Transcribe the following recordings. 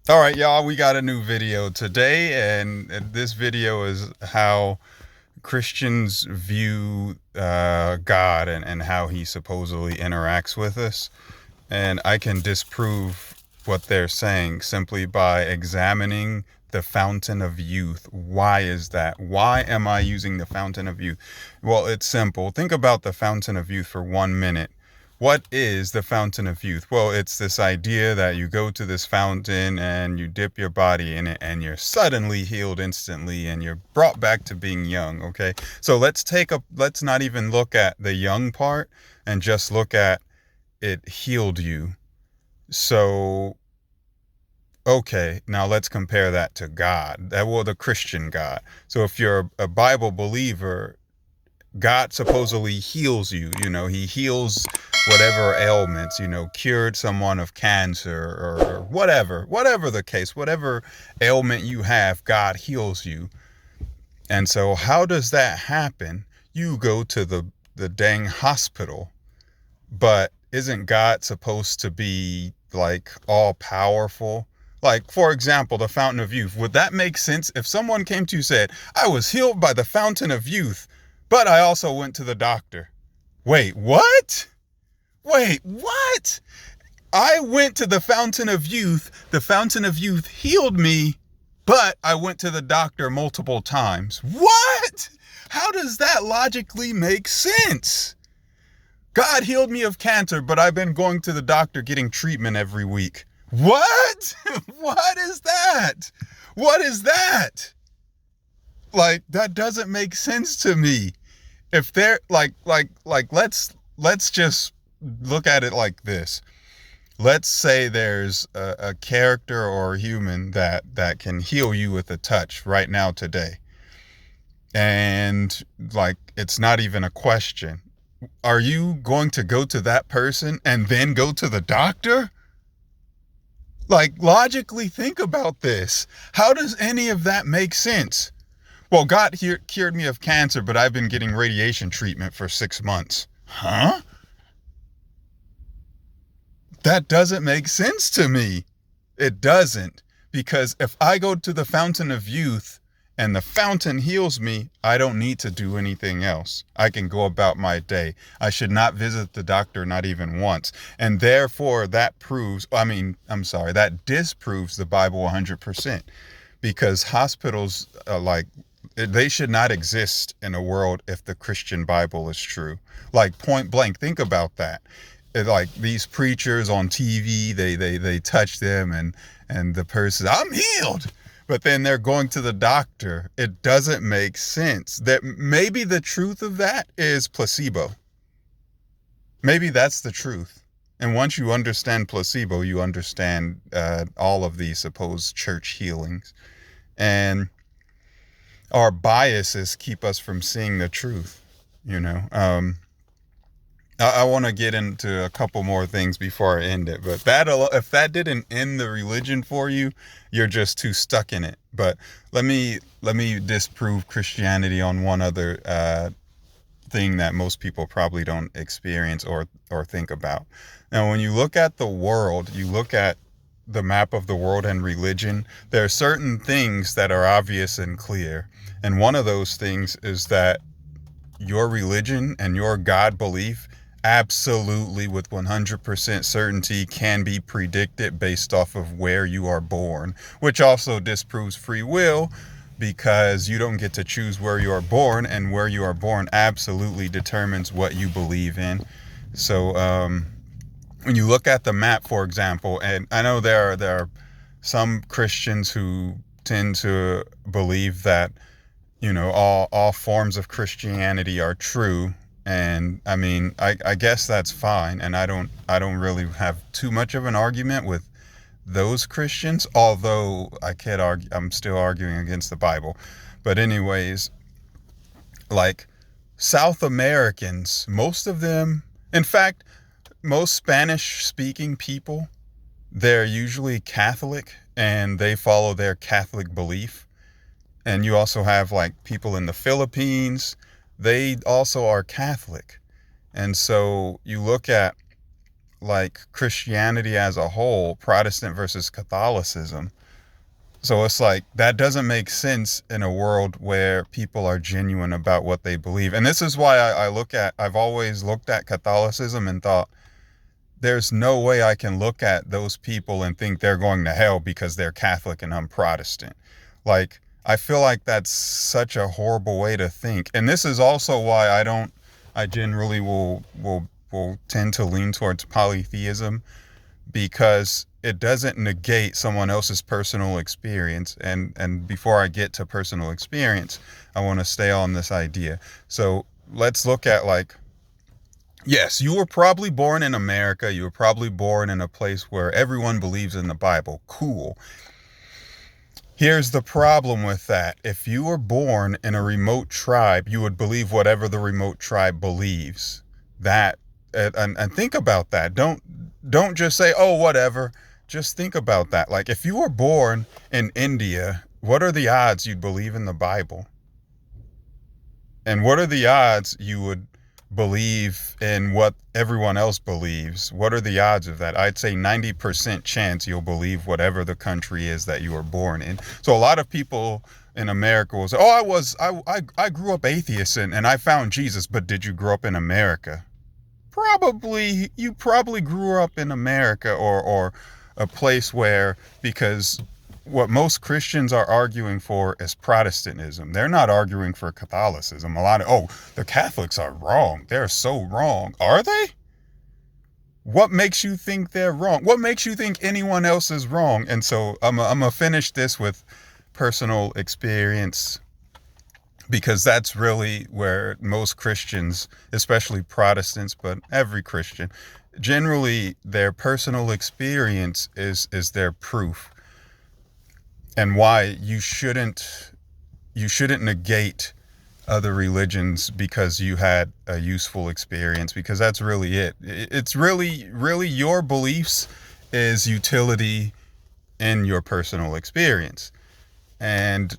All right, y'all, we got a new video today, and this video is how Christians view God and how he supposedly interacts with us. And I can disprove what they're saying simply by examining the fountain of youth. Why is that? Why am I using the fountain of youth? Well, it's simple. Think about the fountain of youth for 1 minute. What is the fountain of youth? Well, it's this idea that you go to this fountain and you dip your body in it and you're suddenly healed instantly and you're brought back to being young, okay? So let's not even look at the young part and just look at it healed you. So, okay, now let's compare that to God. The Christian God. So if you're a Bible believer, God supposedly heals you. He heals whatever ailments, cured someone of cancer or whatever the case, whatever ailment you have, God heals you. And so how does that happen? You go to the dang hospital, but isn't God supposed to be like all powerful? Like, for example, the fountain of youth. Would that make sense if someone came to you and said, I was healed by the fountain of youth, but I also went to the doctor? Wait, what? Wait, what? I went to the fountain of youth. The fountain of youth healed me, but I went to the doctor multiple times. What? How does that logically make sense? God healed me of cancer, but I've been going to the doctor getting treatment every week. What? What is that? What is that? Like, that doesn't make sense to me. If they're let's just look at it like this. Let's say there's a character or a human that can heal you with a touch right now today. And like, it's not even a question. Are you going to go to that person and then go to the doctor? Like, logically think about this. How does any of that make sense? Well, God here cured me of cancer, but I've been getting radiation treatment for 6 months. Huh? That doesn't make sense to me. It doesn't. Because if I go to the fountain of youth and the fountain heals me, I don't need to do anything else. I can go about my day. I should not visit the doctor, not even once. And therefore, that disproves the Bible 100%. Because hospitals, they should not exist in a world if the Christian Bible is true. Like, point blank, think about that. Like, these preachers on TV, they touch them and the person, I'm healed. But then they're going to the doctor. It doesn't make sense. That maybe the truth of that is placebo. Maybe that's the truth. And once you understand placebo, you understand all of these supposed church healings. And our biases keep us from seeing the truth, you know. I want to get into a couple more things before I end it, but if that didn't end the religion for you, you're just too stuck in it. But let me disprove Christianity on one other thing that most people probably don't experience or think about. Now, when you look at the world, you look at the map of the world and religion, there are certain things that are obvious and clear. And one of those things is that your religion and your God belief absolutely with 100% certainty can be predicted based off of where you are born, which also disproves free will because you don't get to choose where you are born, and where you are born absolutely determines what you believe in. So when you look at the map, for example, and I know there are some Christians who tend to believe that all forms of Christianity are true. And I mean, I guess that's fine, and I don't really have too much of an argument with those Christians, although I can't argue, I'm still arguing against the Bible. But anyways, like, South Americans, most of them, in fact, most Spanish speaking people, they're usually Catholic and they follow their Catholic belief. And you also have like people in the Philippines, they also are Catholic. And so you look at like Christianity as a whole, Protestant versus Catholicism. So it's like that doesn't make sense in a world where people are genuine about what they believe. And this is why I've always looked at Catholicism and thought, there's no way I can look at those people and think they're going to hell because they're Catholic and I'm Protestant. Like, I feel like that's such a horrible way to think. And this is also why I generally will tend to lean towards polytheism, because it doesn't negate someone else's personal experience. And before I get to personal experience, I want to stay on this idea. So let's look at, like, yes, you were probably born in America. You were probably born in a place where everyone believes in the Bible. Cool. Here's the problem with that. If you were born in a remote tribe, you would believe whatever the remote tribe believes. That and think about that. Don't just say, "Oh, whatever." Just think about that. Like, if you were born in India, what are the odds you'd believe in the Bible? And what are the odds you would believe in what everyone else believes? What are the odds of that? I'd say 90% chance you'll believe whatever the country is that you were born in. So a lot of people in America will say, "Oh, I grew up atheist and I found Jesus." But did you grow up in America? Probably, you probably grew up in America, or a place where, because what most Christians are arguing for is Protestantism. They're not arguing for Catholicism. The Catholics are wrong. They're so wrong. Are they? What makes you think they're wrong? What makes you think anyone else is wrong? And so I'm going to finish this with personal experience, because that's really where most Christians, especially Protestants, but every Christian, generally their personal experience is their proof, and why you shouldn't negate other religions because you had a useful experience, because that's really it. It's really your beliefs is utility in your personal experience. And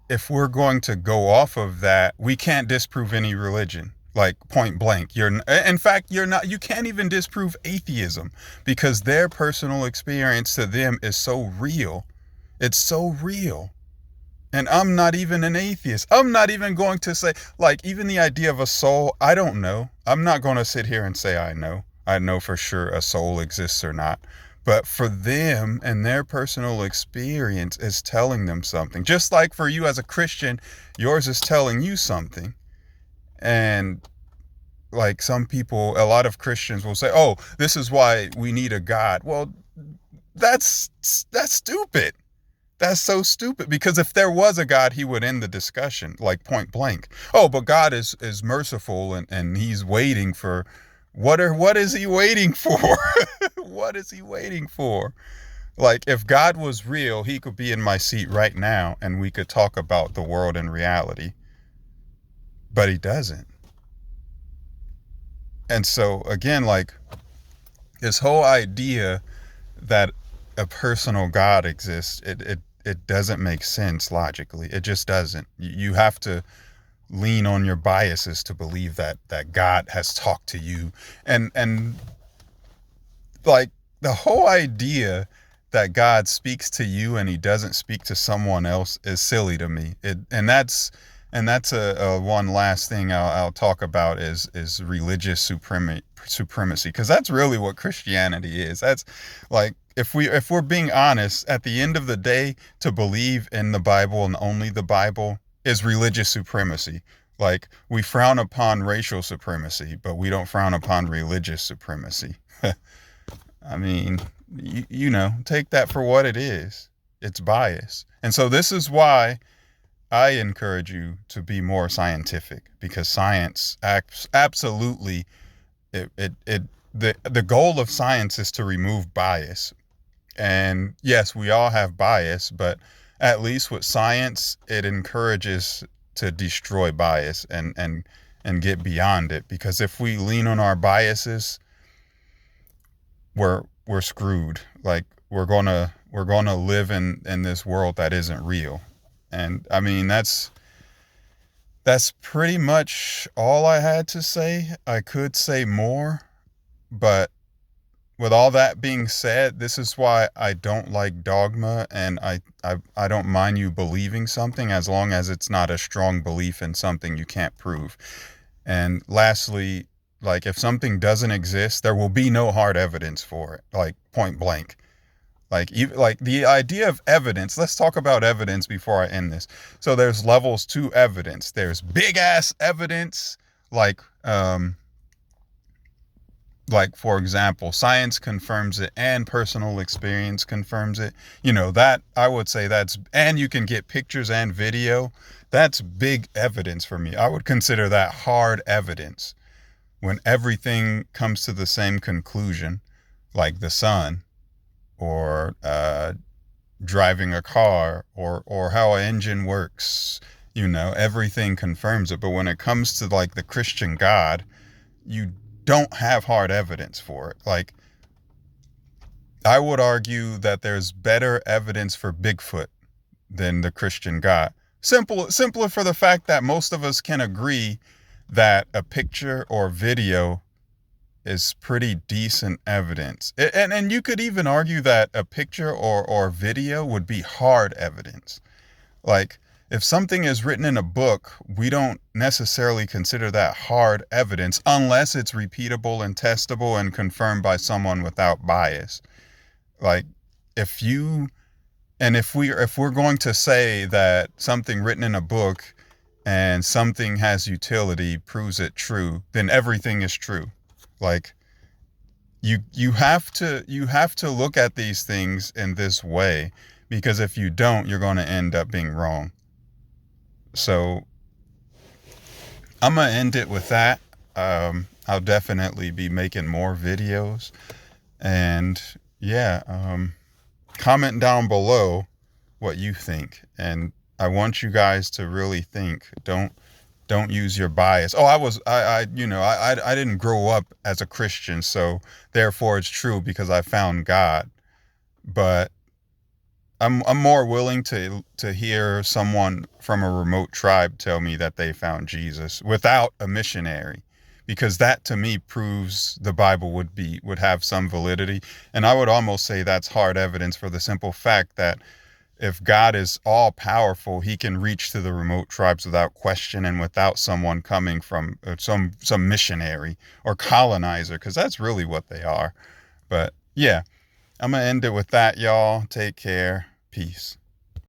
if we're going to go off of that, we can't disprove any religion, like point blank. In fact, you can't even disprove atheism, because their personal experience to them is so real. It's so real. And I'm not even an atheist. I'm not even going to say, like, even the idea of a soul, I don't know. I'm not going to sit here and say I know. I know for sure a soul exists or not. But for them and their personal experience is telling them something. Just like for you as a Christian, yours is telling you something. And like, some people, a lot of Christians will say, "Oh, this is why we need a God." Well, that's stupid. That's so stupid, because if there was a God, he would end the discussion, like, point blank. "Oh, but God is merciful and he's waiting for..." What is he waiting for? What is he waiting for? Like, if God was real, he could be in my seat right now and we could talk about the world and reality. But he doesn't. And so again, like, this whole idea that a personal God exists, it doesn't make sense logically. It just doesn't. You have to lean on your biases to believe that God has talked to you. And like, the whole idea that God speaks to you and he doesn't speak to someone else is silly to me. And that's a one last thing I'll talk about is religious supremacy, because that's really what Christianity is. That's like, if we're being honest, at the end of the day, to believe in the Bible and only the Bible is religious supremacy. Like, we frown upon racial supremacy, but we don't frown upon religious supremacy. I mean, take that for what it is. It's bias. And so this is why I encourage you to be more scientific, because science absolutely, the goal of science is to remove bias. And yes, we all have bias, but at least with science, it encourages to destroy bias and get beyond it. Because if we lean on our biases, we're screwed. Like, we're gonna live in this world that isn't real. And I mean, that's pretty much all I had to say. I could say more, but with all that being said, this is why I don't like dogma, and I don't mind you believing something as long as it's not a strong belief in something you can't prove. And lastly, like if something doesn't exist, there will be no hard evidence for it, like point blank. Like even like the idea of evidence. Let's talk about evidence before I end this. So there's levels to evidence. There's big ass evidence, like for example, science confirms it and personal experience confirms it. You know, that I would say that's, and you can get pictures and video. That's big evidence for me. I would consider that hard evidence when everything comes to the same conclusion, like the sun, or driving a car, or how an engine works. You know, everything confirms it. But when it comes to like the Christian God, you don't have hard evidence for it. Like, I would argue that there's better evidence for Bigfoot than the Christian God. Simpler for the fact that most of us can agree that a picture or video is pretty decent evidence. And you could even argue that a picture or video would be hard evidence. Like, if something is written in a book, we don't necessarily consider that hard evidence unless it's repeatable and testable and confirmed by someone without bias. Like, if you and if we're going to say that something written in a book and something has utility proves it true, then everything is true. Like, you have to look at these things in this way, because if you don't, you're going to end up being wrong. So I'm gonna end it with that. I'll definitely be making more videos, and yeah, comment down below what you think, and I want you guys to really think. Don't use your bias. Oh, I didn't grow up as a Christian, so therefore it's true because I found God. But I'm more willing to hear someone from a remote tribe tell me that they found Jesus without a missionary, because that to me proves the Bible would have some validity. And I would almost say that's hard evidence for the simple fact that if God is all powerful, he can reach to the remote tribes without question and without someone coming from some missionary or colonizer, because that's really what they are. But yeah, I'm going to end it with that, y'all. Take care. Peace.